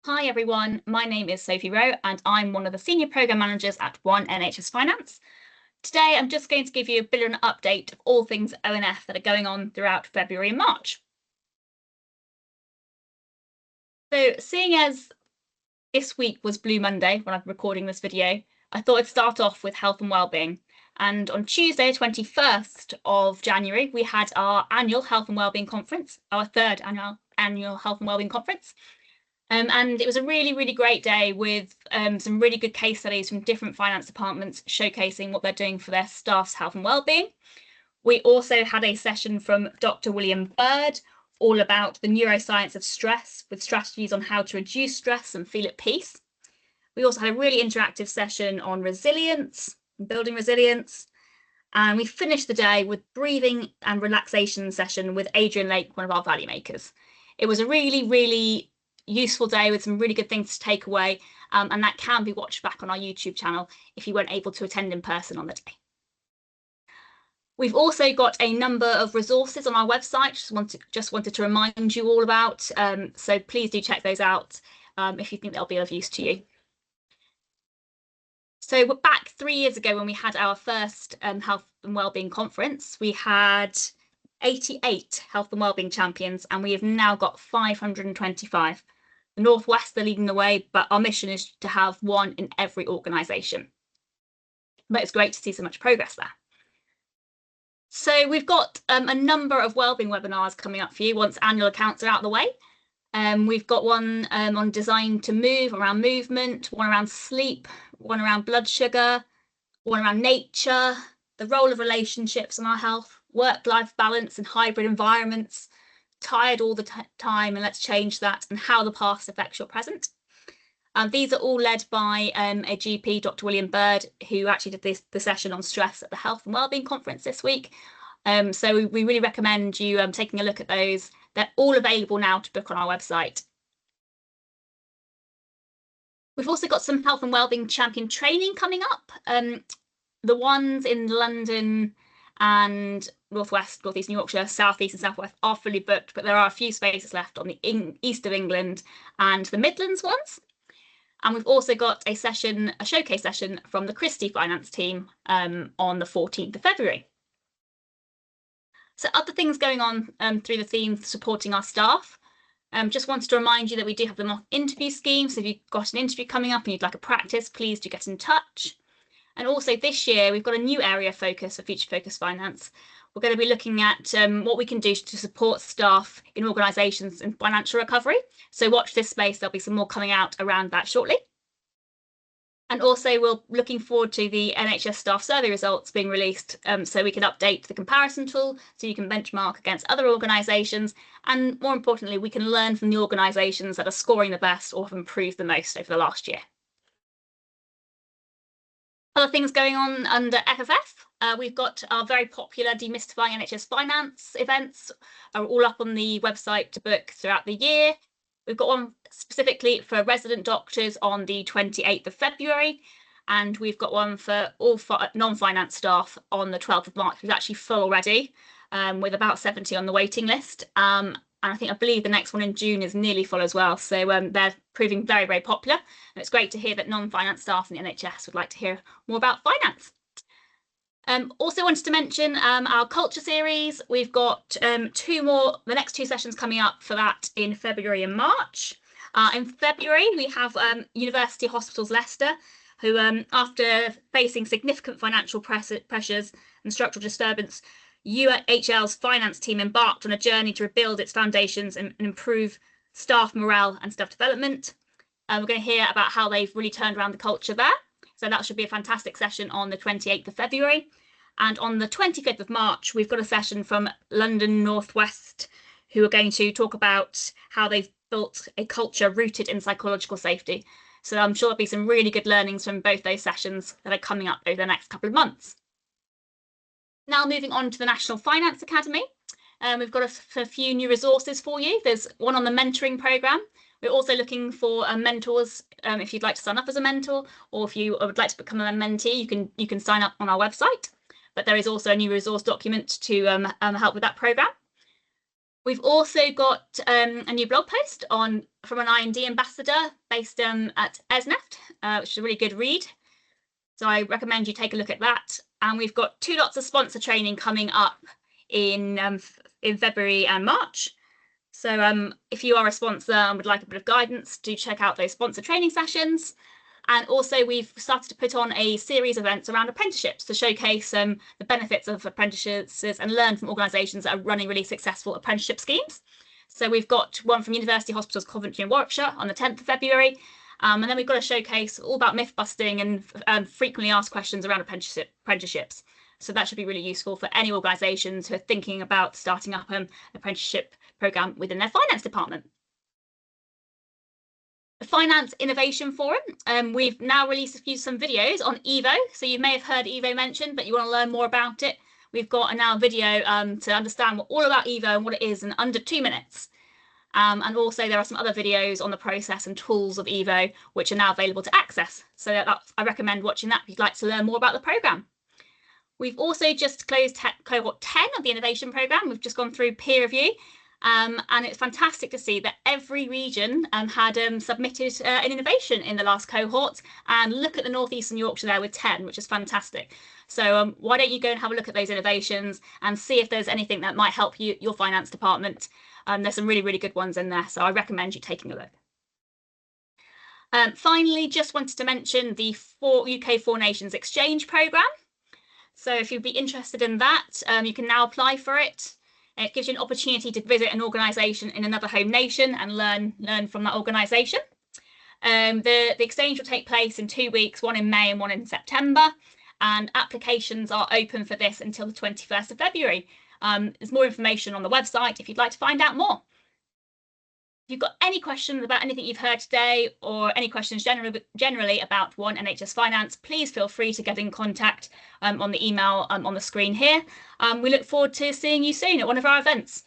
Hi everyone, my name is Sophie Rowe and I'm one of the Senior Programme Managers at One NHS Finance. Today I'm just going to give you a bit of an update of all things ONF that are going on throughout February and March. So seeing as this week was Blue Monday when I'm recording this video, I thought I'd start off with health and wellbeing. And on Tuesday, 21st of January, we had our annual Health and Wellbeing Conference, our third annual Health and Wellbeing Conference. And it was a really great day with some really good case studies from different finance departments showcasing what they're doing for their staff's health and wellbeing. We also had a session from Dr. William Bird, all about the neuroscience of stress with strategies on how to reduce stress and feel at peace. We also had a really interactive session on resilience, building resilience. And we finished the day with breathing and relaxation session with Adrian Lake, one of our value makers. It was a really useful day with some really good things to take away, and that can be watched back on our YouTube channel if you weren't able to attend in person on the day. We've also got a number of resources on our website, just wanted to remind you all about, so please do check those out if you think they'll be of use to you. So we're back 3 years ago when we had our first Health and Wellbeing Conference. We had 88 Health and Wellbeing champions, and we have now got 525. The Northwest are leading the way, but our mission is to have one in every organisation. But it's great to see so much progress there. So we've got a number of wellbeing webinars coming up for you once annual accounts are out of the way. We've got one on design to move, around movement, one around sleep, one around blood sugar, one around nature, the role of relationships in our health, work-life balance and hybrid environments, tired all the time and let's change that, and how the past affects your present. These are all led by a GP, Dr. William Bird, who actually did the session on stress at the Health and Wellbeing Conference this week. So we really recommend you taking a look at those. They're all available now to book on our website. We've also got some health and wellbeing champion training coming up. The ones in London and Northwest, Northeast Yorkshire, Southeast and Southwest are fully booked, but there are a few spaces left on the East of England and the Midlands ones. And we've also got a showcase session from the Christie finance team on the 14th of February. So other things going on through the theme supporting our staff. Just wanted to remind you that we do have the mock interview scheme. So if you've got an interview coming up and you'd like a practice, please do get in touch. And also this year, we've got a new area of focus for Future Focus Finance. We're going to be looking at what we can do to support staff in organisations in financial recovery. So watch this space. There'll be some more coming out around that shortly. And also we're looking forward to the NHS staff survey results being released so we can update the comparison tool so you can benchmark against other organisations. And more importantly, we can learn from the organisations that are scoring the best or have improved the most over the last year. Other things going on under FFF, we've got our very popular Demystifying NHS Finance events are all up on the website to book throughout the year. We've got one specifically for resident doctors on the 28th of February, and we've got one for all non-finance staff on the 12th of March. It's actually full already, with about 70 on the waiting list. And I believe the next one in June is nearly full as well. So they're proving very popular. And it's great to hear that non-finance staff in the NHS would like to hear more about finance. Also wanted to mention our culture series. We've got the next two sessions coming up for that in February and March. In February, we have University Hospitals Leicester, who after facing significant financial pressures and structural disturbance, UHL's finance team embarked on a journey to rebuild its foundations and improve staff morale and staff development. We're going to hear about how they've really turned around the culture there. So that should be a fantastic session on the 28th of February. And on the 25th of March, we've got a session from London Northwest, who are going to talk about how they've built a culture rooted in psychological safety. So I'm sure there'll be some really good learnings from both those sessions that are coming up over the next couple of months. Now moving on to the National Finance Academy. We've got a few new resources for you. There's one on the mentoring programme. We're also looking for mentors. If you'd like to sign up as a mentor, or if you would like to become a mentee, you can sign up on our website. But there is also a new resource document to help with that programme. We've also got a new blog post from an I&D ambassador based at ONF, which is a really good read. So I recommend you take a look at that. And we've got 2 lots of sponsor training coming up in February and March. So if you are a sponsor and would like a bit of guidance, do check out those sponsor training sessions. And also we've started to put on a series of events around apprenticeships to showcase the benefits of apprenticeships and learn from organisations that are running really successful apprenticeship schemes. So we've got one from University Hospitals Coventry and Warwickshire on the 10th of February. And then we've got a showcase all about myth busting and frequently asked questions around apprenticeships. So that should be really useful for any organisations who are thinking about starting up an apprenticeship programme within their finance department. The Finance Innovation Forum. We've now released some videos on Evo. So you may have heard Evo mentioned, but you want to learn more about it. We've got now a video to understand all about Evo and what it is in under 2 minutes. And also there are some other videos on the process and tools of Evo, which are now available to access. So I recommend watching that if you'd like to learn more about the programme. We've also just closed cohort 10 of the innovation programme. We've just gone through peer review. And it's fantastic to see that every region had submitted an innovation in the last cohort. And look at the North Eastern Yorkshire there with 10, which is fantastic. So why don't you go and have a look at those innovations and see if there's anything that might help your finance department. There's some really, really good ones in there. So I recommend you taking a look. Finally, just wanted to mention the UK 4 Nations Exchange programme. So if you'd be interested in that, you can now apply for it. It gives you an opportunity to visit an organisation in another home nation and learn from that organisation. The exchange will take place in 2 weeks, one in May and one in September. And applications are open for this until the 21st of February. There's more information on the website if you'd like to find out more. If you've got any questions about anything you've heard today or any questions generally about One NHS Finance, please feel free to get in contact on the email on the screen here. We look forward to seeing you soon at one of our events.